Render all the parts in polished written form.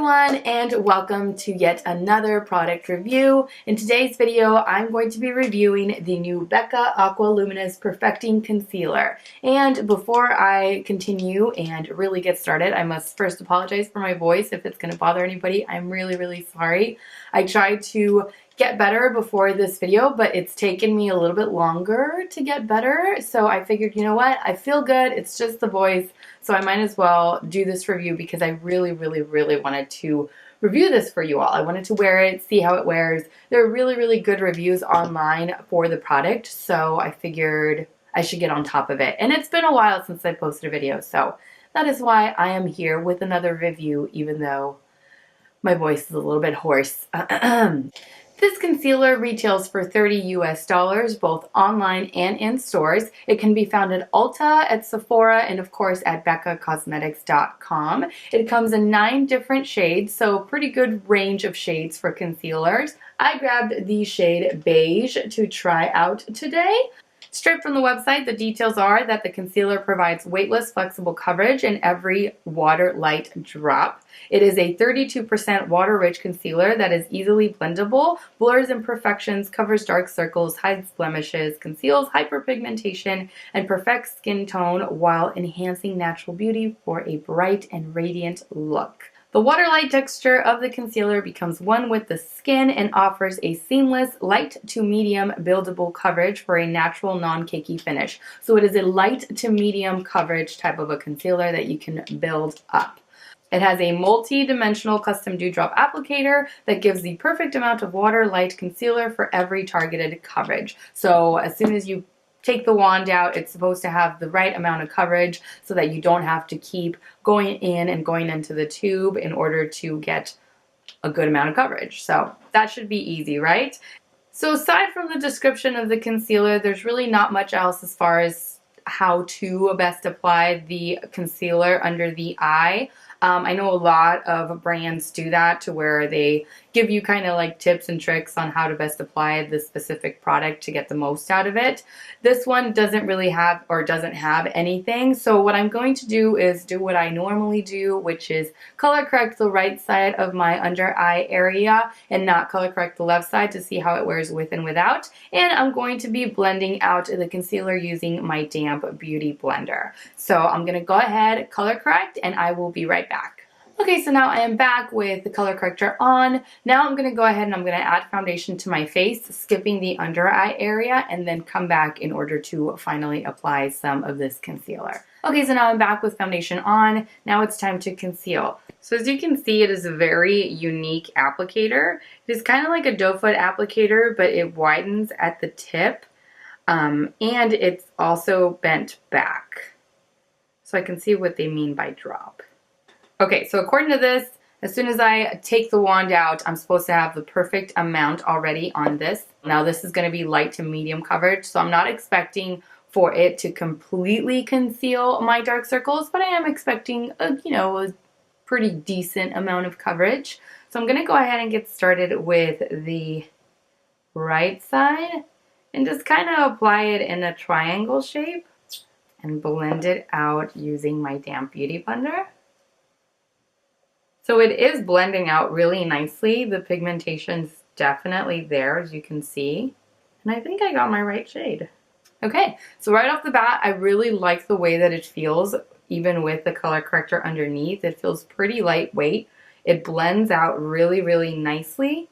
everyone, and welcome to yet another product review. In today's video, I'm going to be reviewing the new Becca Aqua Luminous Perfecting Concealer. And before I continue and really get started, I must first apologize for my voice. If it's going to bother anybody, I'm really sorry. I tried to get better before this video, but it's taken me a little bit longer to get better. So I figured, you know what? I feel good. It's just the voice. So I might as well do this review because I really wanted to review this for you all. I wanted to wear it, see how it wears. There are really good reviews online for the product. So I figured I should get on top of it. And it's been a while since I posted a video. So that is why I am here with another review, even though my voice is a little bit hoarse. This concealer retails for $30 US, both online and in stores. It can be found at Ulta, at Sephora, and of course at BeccaCosmetics.com. It comes in 9 different shades, so pretty good range of shades for concealers. I grabbed the shade Beige to try out today. Straight from the website, the details are that the concealer provides weightless, flexible coverage in every water light drop. It is a 32% water-rich concealer that is easily blendable, blurs imperfections, covers dark circles, hides blemishes, conceals hyperpigmentation, and perfects skin tone while enhancing natural beauty for a bright and radiant look. The water-light texture of the concealer becomes one with the skin and offers a seamless light to medium buildable coverage for a natural non-cakey finish. So it is a light to medium coverage type of a concealer that you can build up. It has a multi-dimensional custom dewdrop applicator that gives the perfect amount of water-light concealer for every targeted coverage. So as soon as you take the wand out, it's supposed to have the right amount of coverage so that you don't have to keep going in and going into the tube in order to get a good amount of coverage. So that should be easy, right? So aside from the description of the concealer, there's really not much else as far as how to best apply the concealer under the eye. I know a lot of brands do that to where they give you kind of like tips and tricks on how to best apply the specific product to get the most out of it. This one doesn't really have or doesn't have anything. So what I'm going to do is do what I normally do, which is color correct the right side of my under eye area and not color correct the left side to see how it wears with and without. And I'm going to be blending out the concealer using my damp beauty blender. So I'm going to go ahead, color correct, and I will be right back. Okay, so now I am back with the color corrector on. Now I'm going to go ahead and I'm going to add foundation to my face, skipping the under eye area, and then come back in order to finally apply some of this concealer. Okay, so now I'm back with foundation on. Now it's time to conceal. So as you can see, it is a very unique applicator. It is kind of like a doe foot applicator, but it widens at the tip, and it's also bent back. So I can see what they mean by drop. Okay, so according to this, as soon as I take the wand out, I'm supposed to have the perfect amount already on this. Now this is going to be light to medium coverage, so I'm not expecting for it to completely conceal my dark circles, but I am expecting a pretty decent amount of coverage. So I'm going to go ahead and get started with the right side and just kind of apply it in a triangle shape and blend it out using my damp beauty blender. So it is blending out really nicely. The pigmentation's definitely there, as you can see. And I think I got my right shade. Okay, so right off the bat, I really like the way that it feels, even with the color corrector underneath. It feels pretty lightweight. It blends out really nicely.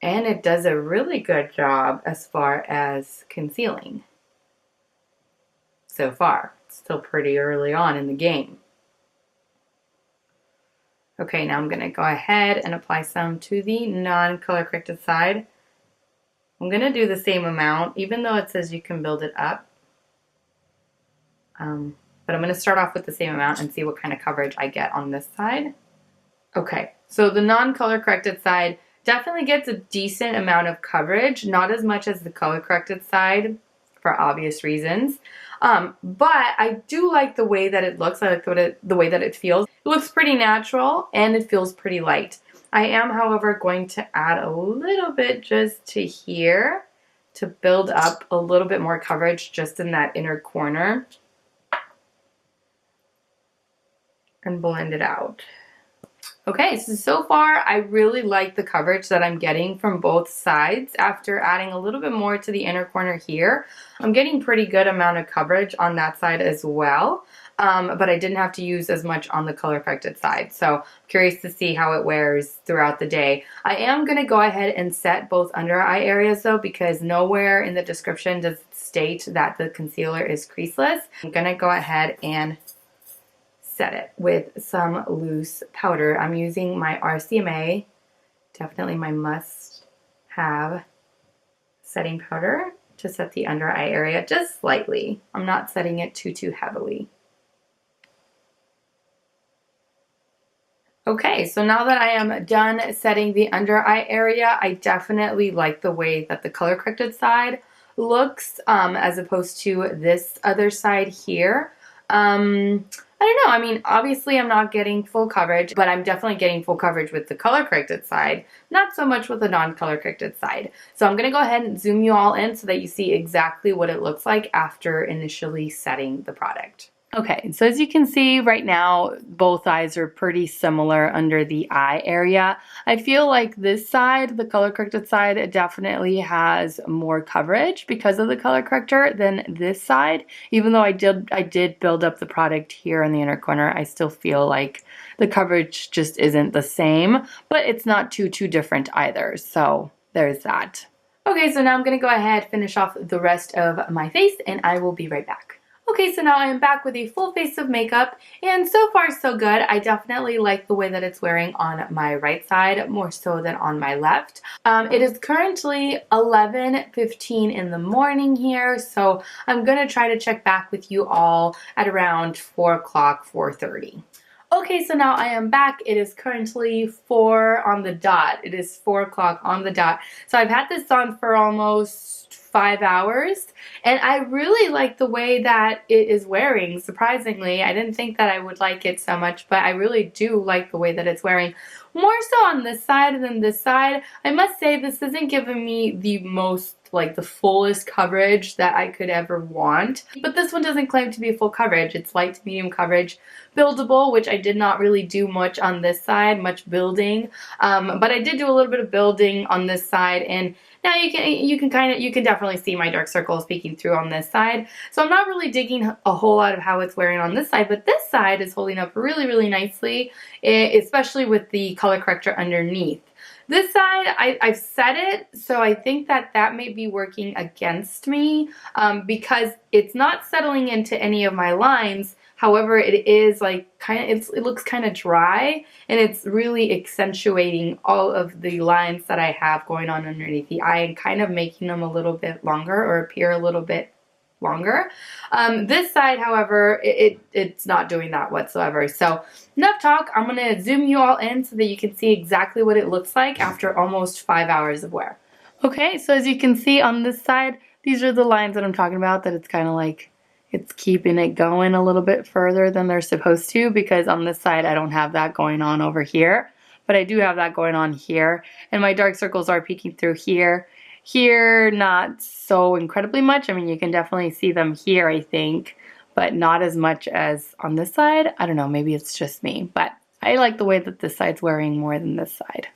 And it does a really good job as far as concealing. So far, it's still pretty early on in the game. Okay, now I'm going to go ahead and apply some to the non-color corrected side. I'm going to do the same amount, even though it says you can build it up. But I'm going to start off with the same amount and see what kind of coverage I get on this side. Okay, so the non-color corrected side definitely gets a decent amount of coverage, not as much as the color corrected side for obvious reasons. But I do like the way that it looks. I like the way that it feels. It looks pretty natural and it feels pretty light. I am, however, going to add a little bit just to here to build up a little bit more coverage just in that inner corner and blend it out. Okay, so far I really like the coverage that I'm getting from both sides after adding a little bit more to the inner corner here. I'm getting pretty good amount of coverage on that side as well, but I didn't have to use as much on the color corrected side. So I'm curious to see how it wears throughout the day. I am going to go ahead and set both under eye areas though, because nowhere in the description does it state that the concealer is creaseless. I'm going to go ahead and set it with some loose powder. I'm using my RCMA, definitely my must-have setting powder to set the under eye area just slightly. I'm not setting it too heavily. Okay, so now that I am done setting the under eye area, I definitely like the way that the color corrected side looks as opposed to this other side here. I don't know, I mean, obviously I'm not getting full coverage, but I'm definitely getting full coverage with the color corrected side, not so much with the non-color corrected side. So I'm going to go ahead and zoom you all in so that you see exactly what it looks like after initially setting the product. Okay, so as you can see right now, both eyes are pretty similar under the eye area. I feel like this side, the color corrected side, it definitely has more coverage because of the color corrector than this side. Even though I did build up the product here in the inner corner, I still feel like the coverage just isn't the same, but it's not too different either. So there's that. Okay, so now I'm gonna go ahead, finish off the rest of my face, and I will be right back. Okay, so now I am back with a full face of makeup, and so far so good. I definitely like the way that it's wearing on my right side, more so than on my left. It is currently 11:15 in the morning here, so I'm gonna try to check back with you all at around 4 o'clock, 4:30. Okay, so now I am back. It is currently 4 on the dot. It is 4 o'clock on the dot. So I've had this on for almost 5 hours, and I really like the way that it is wearing, surprisingly. I didn't think that I would like it so much, but I really do like the way that it's wearing. More so on this side than this side. I must say this isn't giving me the most, like the fullest coverage that I could ever want. But this one doesn't claim to be full coverage. It's light to medium coverage, buildable, which I did not really do much on this side, much building. But I did do a little bit of building on this side, and now you can definitely see my dark circles peeking through on this side. So I'm not really digging a whole lot of how it's wearing on this side, but this side is holding up really nicely, especially with the color corrector underneath. This side, I've set it, so I think that may be working against me because it's not settling into any of my lines. However, it is like it looks kind of dry, and it's really accentuating all of the lines that I have going on underneath the eye and kind of making them a little bit longer or appear a little bit longer. This side, however, it's not doing that whatsoever. So enough talk. I'm going to zoom you all in so that you can see exactly what it looks like after almost 5 hours of wear. Okay, so as you can see on this side, these are the lines that I'm talking about, that it's kind of like it's keeping it going a little bit further than they're supposed to, because on this side I don't have that going on over here, but I do have that going on here, and my dark circles are peeking through here. Here, not so incredibly much. I mean, you can definitely see them here, I think, but not as much as on this side. I don't know, maybe it's just me, but I like the way that this side's wearing more than this side.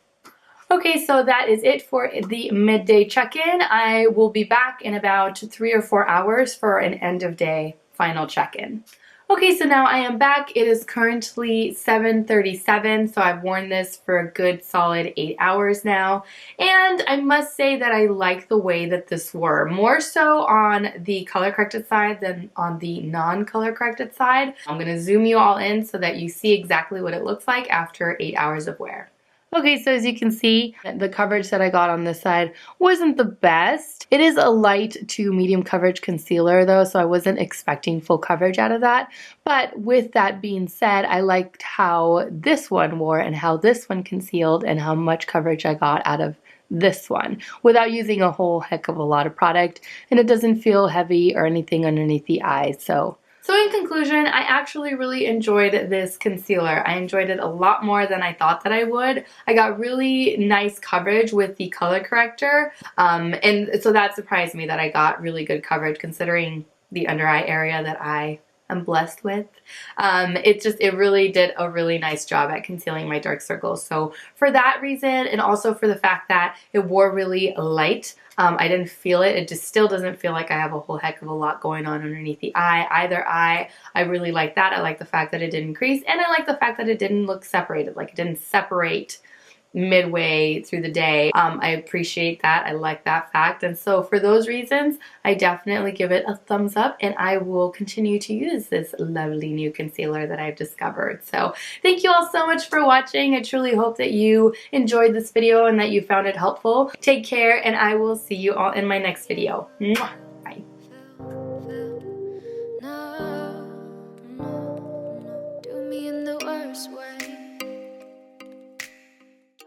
Okay, so that is it for the midday check-in. I will be back in about 3 or 4 hours for an end of day final check-in. Okay, so now I am back. It is currently 7:37, so I've worn this for a good solid 8 hours now. And I must say that I like the way that this wore, more so on the color corrected side than on the non-color corrected side. I'm gonna zoom you all in so that you see exactly what it looks like after 8 hours of wear. Okay, so as you can see, the coverage that I got on this side wasn't the best. It is a light to medium coverage concealer though, so I wasn't expecting full coverage out of that. But with that being said, I liked how this one wore and how this one concealed and how much coverage I got out of this one without using a whole heck of a lot of product, and it doesn't feel heavy or anything underneath the eye. So in conclusion, I actually really enjoyed this concealer. I enjoyed it a lot more than I thought that I would. I got really nice coverage with the color corrector, and so that surprised me that I got really good coverage considering the under eye area that I I'm blessed with. It really did a really nice job at concealing my dark circles. So for that reason, and also for the fact that it wore really light, I didn't feel it. It just still doesn't feel like I have a whole heck of a lot going on underneath the eye. Either eye, I really like that. I like the fact that it didn't crease, and I like the fact that it didn't look separated, like it didn't separate midway through the day. I appreciate that. I like that fact. And so for those reasons, I definitely give it a thumbs up, and I will continue to use this lovely new concealer that I've discovered. So thank you all so much for watching. I truly hope that you enjoyed this video and that you found it helpful. Take care, and I will see you all in my next video. Mwah!